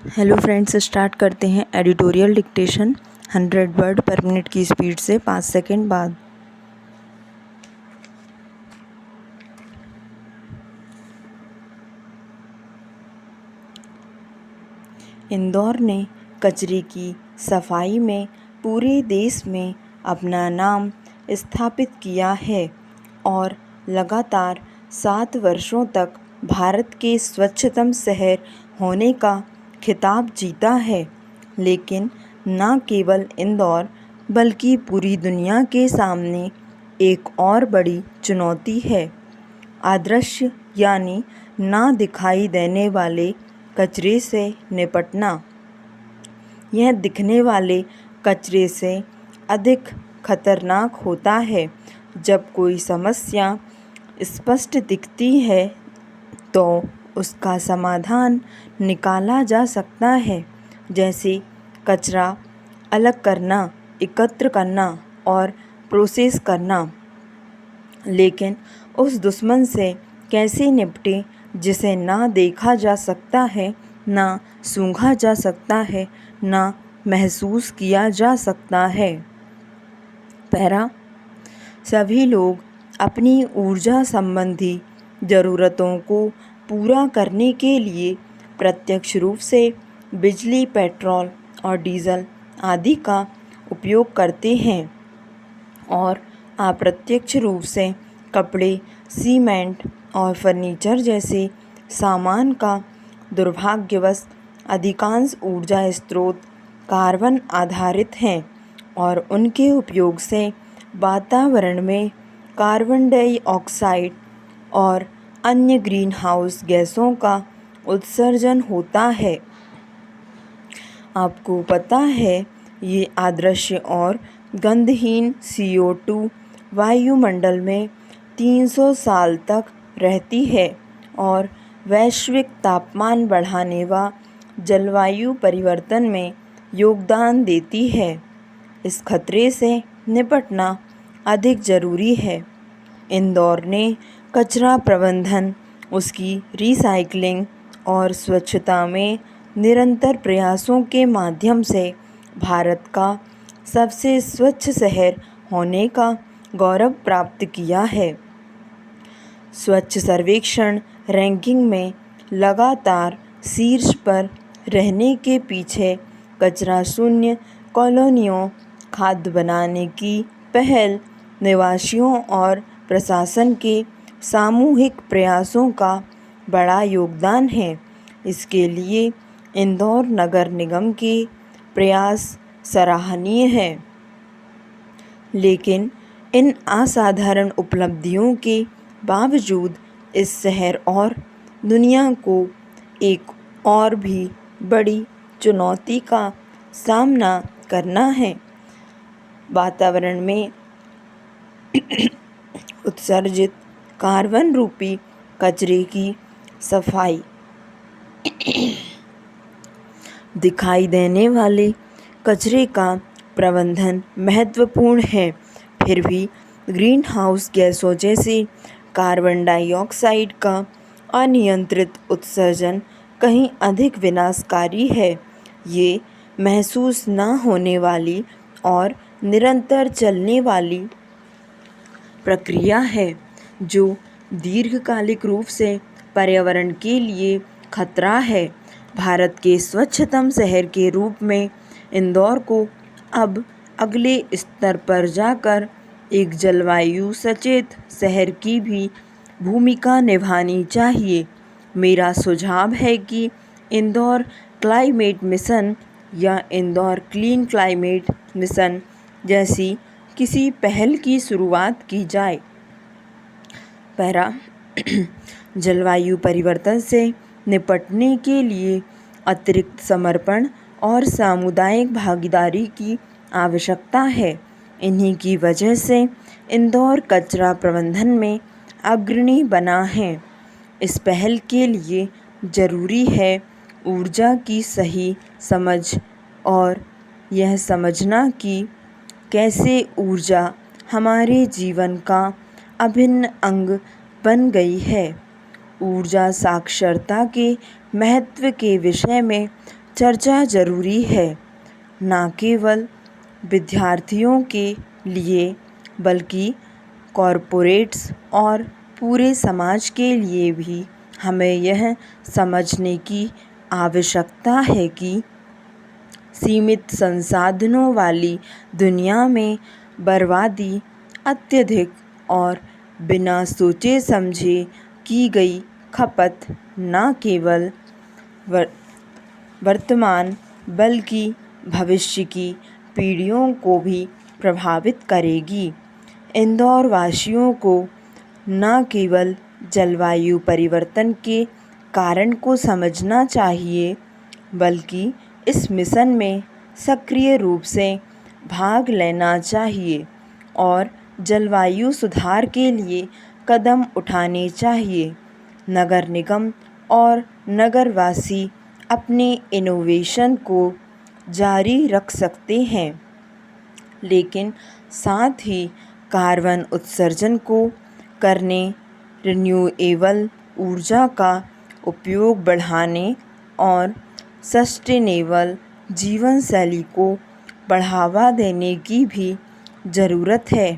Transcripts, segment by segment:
Hello friends, start करते हैं editorial dictation 100 word पर मिनट की स्पीड से 5 सेकंड बाद। इंदौर ने कचरे की सफाई में पूरे देश में अपना नाम स्थापित किया है और लगातार 7 वर्षों तक भारत के स्वच्छतम शहर होने का खिताब जीता है। लेकिन न केवल इंदौर बल्कि पूरी दुनिया के सामने एक और बड़ी चुनौती है, अदृश्य यानी ना दिखाई देने वाले कचरे से निपटना। यह दिखने वाले कचरे से अधिक खतरनाक होता है। जब कोई समस्या स्पष्ट दिखती है तो उसका समाधान निकाला जा सकता है, जैसे कचरा अलग करना, एकत्र करना और प्रोसेस करना। लेकिन उस दुश्मन से कैसे निपटें जिसे ना देखा जा सकता है, ना सूंघा जा सकता है, ना महसूस किया जा सकता है। पैरा, सभी लोग अपनी ऊर्जा संबंधी ज़रूरतों को पूरा करने के लिए प्रत्यक्ष रूप से बिजली, पेट्रोल और डीजल आदि का उपयोग करते हैं और अप्रत्यक्ष रूप से कपड़े, सीमेंट और फर्नीचर जैसे सामान का। दुर्भाग्यवश अधिकांश ऊर्जा स्रोत कार्बन आधारित हैं और उनके उपयोग से वातावरण में कार्बन डाइऑक्साइड और अन्य ग्रीनहाउस गैसों का उत्सर्जन होता है। आपको पता है, ये अदृश्य और गंधहीन CO2 वायुमंडल में 300 साल तक रहती है और वैश्विक तापमान बढ़ाने व जलवायु परिवर्तन में योगदान देती है। इस खतरे से निपटना अधिक ज़रूरी है। इंदौर ने कचरा प्रबंधन, उसकी रिसाइकलिंग और स्वच्छता में निरंतर प्रयासों के माध्यम से भारत का सबसे स्वच्छ शहर होने का गौरव प्राप्त किया है। स्वच्छ सर्वेक्षण रैंकिंग में लगातार शीर्ष पर रहने के पीछे कचरा शून्य कॉलोनियों, खाद बनाने की पहल, निवासियों और प्रशासन के सामूहिक प्रयासों का बड़ा योगदान है। इसके लिए इंदौर नगर निगम के प्रयास सराहनीय हैं। लेकिन इन असाधारण उपलब्धियों के बावजूद इस शहर और दुनिया को एक और भी बड़ी चुनौती का सामना करना है, वातावरण में उत्सर्जित कार्बन रूपी कचरे की सफाई। दिखाई देने वाले कचरे का प्रबंधन महत्वपूर्ण है, फिर भी ग्रीन हाउस गैसों जैसे कार्बन डाइऑक्साइड का अनियंत्रित उत्सर्जन कहीं अधिक विनाशकारी है। ये महसूस न होने वाली और निरंतर चलने वाली प्रक्रिया है जो दीर्घकालिक रूप से पर्यावरण के लिए खतरा है। भारत के स्वच्छतम शहर के रूप में इंदौर को अब अगले स्तर पर जाकर एक जलवायु सचेत शहर की भी भूमिका निभानी चाहिए। मेरा सुझाव है कि इंदौर क्लाइमेट मिशन या इंदौर क्लीन क्लाइमेट मिशन जैसी किसी पहल की शुरुआत की जाए। पैरा, जलवायु परिवर्तन से निपटने के लिए अतिरिक्त समर्पण और सामुदायिक भागीदारी की आवश्यकता है। इन्हीं की वजह से इंदौर कचरा प्रबंधन में अग्रणी बना है। इस पहल के लिए ज़रूरी है ऊर्जा की सही समझ और यह समझना कि कैसे ऊर्जा हमारे जीवन का अभिन्न अंग बन गई है। ऊर्जा साक्षरता के महत्व के विषय में चर्चा जरूरी है, न केवल विद्यार्थियों के लिए बल्कि कॉरपोरेट्स और पूरे समाज के लिए भी। हमें यह समझने की आवश्यकता है कि सीमित संसाधनों वाली दुनिया में बर्बादी अत्यधिक और बिना सोचे समझे की गई खपत न केवल वर्तमान बल्कि भविष्य की पीढ़ियों को भी प्रभावित करेगी। इंदौर वासियों को न केवल जलवायु परिवर्तन के कारण को समझना चाहिए बल्कि इस मिशन में सक्रिय रूप से भाग लेना चाहिए और जलवायु सुधार के लिए कदम उठाने चाहिए। नगर निगम और नगरवासी अपने इनोवेशन को जारी रख सकते हैं, लेकिन साथ ही कार्बन उत्सर्जन को करने, रिन्यूएबल ऊर्जा का उपयोग बढ़ाने और सस्टेनेबल जीवन शैली को बढ़ावा देने की भी ज़रूरत है।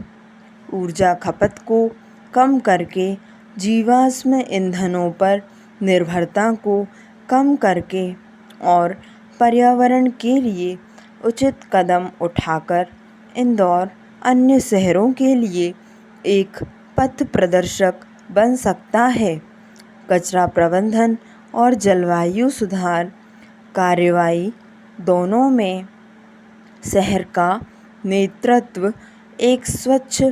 ऊर्जा खपत को कम करके जीवाश्म ईंधनों पर निर्भरता को कम करके और पर्यावरण के लिए उचित कदम उठाकर इंदौर अन्य शहरों के लिए एक पथ प्रदर्शक बन सकता है। कचरा प्रबंधन और जलवायु सुधार कार्रवाई दोनों में शहर का नेतृत्व एक स्वच्छ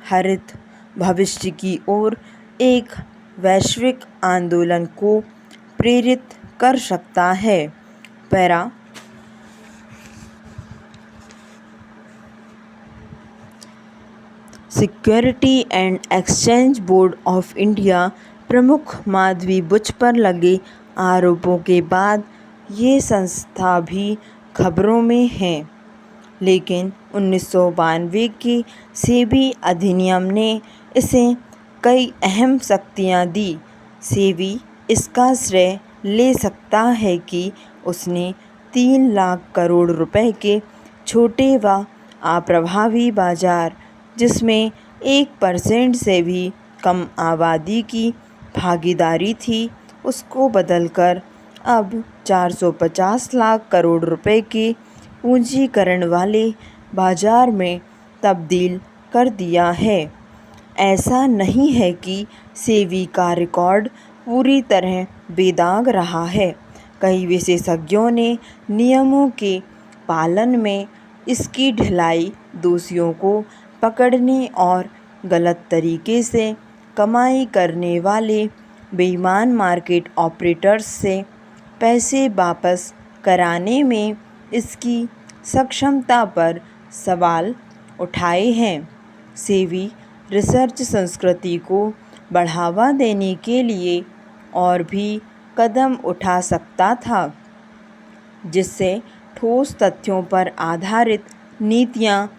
हरित भविष्य की ओर एक वैश्विक आंदोलन को प्रेरित कर सकता है। Para security and exchange board of India प्रमुख माधवी बुच पर लगे आरोपों के बाद ये संस्था भी खबरों में है, लेकिन 1992 के सेबी अधिनियम ने इसे कई अहम शक्तियाँ दी। सेबी इसका श्रेय ले सकता है कि उसने 3 लाख करोड़ रुपए के छोटे व अप्रभावी बाजार, जिसमें 1% से भी कम आबादी की भागीदारी थी, उसको बदलकर अब 450 लाख करोड़ रुपए के पूंजीकरण वाले बाजार में तब्दील कर दिया है। ऐसा नहीं है कि सेबी का रिकॉर्ड पूरी तरह बेदाग रहा है। कई विशेषज्ञों ने नियमों के पालन में इसकी ढिलाई, दोषियों को पकड़ने और गलत तरीके से कमाई करने वाले बेईमान मार्केट ऑपरेटर्स से पैसे वापस कराने में इसकी सक्षमता पर सवाल उठाए हैं। सेबी रिसर्च संस्कृति को बढ़ावा देने के लिए और भी कदम उठा सकता था, जिससे ठोस तथ्यों पर आधारित नीतियाँ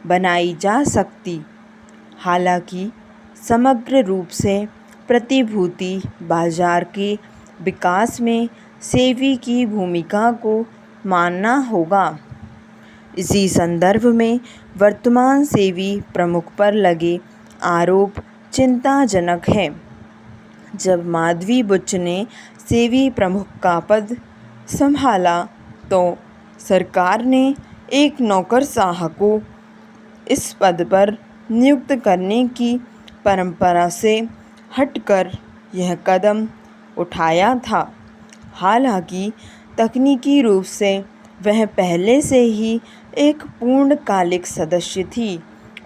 बनाई जा सकती। हालांकि समग्र रूप से प्रतिभूति बाजार के विकास में सेबी की भूमिका को मानना होगा। इसी संदर्भ में वर्तमान सेबी प्रमुख पर लगे आरोप चिंताजनक है। जब माधवी बुच ने सेबी प्रमुख का पद संभाला तो सरकार ने एक नौकरशाह को इस पद पर नियुक्त करने की परंपरा से हटकर यह कदम उठाया था। हालांकि तकनीकी रूप से वह पहले से ही एक पूर्णकालिक सदस्य थी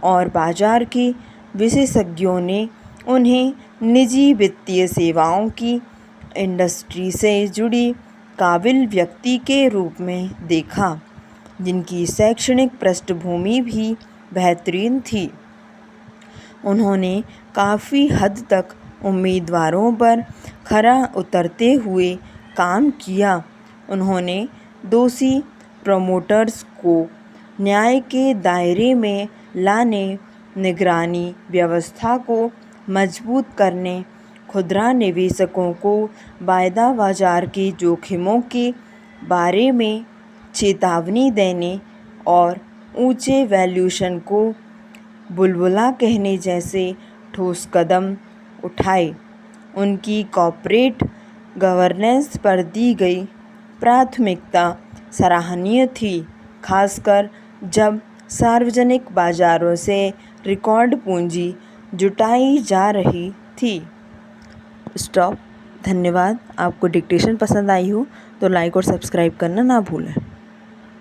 और बाजार के विशेषज्ञों ने उन्हें निजी वित्तीय सेवाओं की इंडस्ट्री से जुड़ी काबिल व्यक्ति के रूप में देखा, जिनकी शैक्षणिक पृष्ठभूमि भी बेहतरीन थी। उन्होंने काफ़ी हद तक उम्मीदवारों पर खरा उतरते हुए काम किया। उन्होंने दोषी प्रमोटर्स को न्याय के दायरे में लाने, निगरानी व्यवस्था को मजबूत करने, खुदरा निवेशकों को वायदा बाजार के जोखिमों के बारे में चेतावनी देने और ऊंचे वैल्यूएशन को बुलबुला कहने जैसे ठोस कदम उठाए। उनकी कॉर्पोरेट गवर्नेंस पर दी गई प्राथमिकता सराहनीय थी, खासकर जब सार्वजनिक बाजारों से रिकॉर्ड पूंजी जुटाई जा रही थी। स्टॉप। धन्यवाद। आपको डिक्टेशन पसंद आई हो तो लाइक और सब्सक्राइब करना ना भूलें।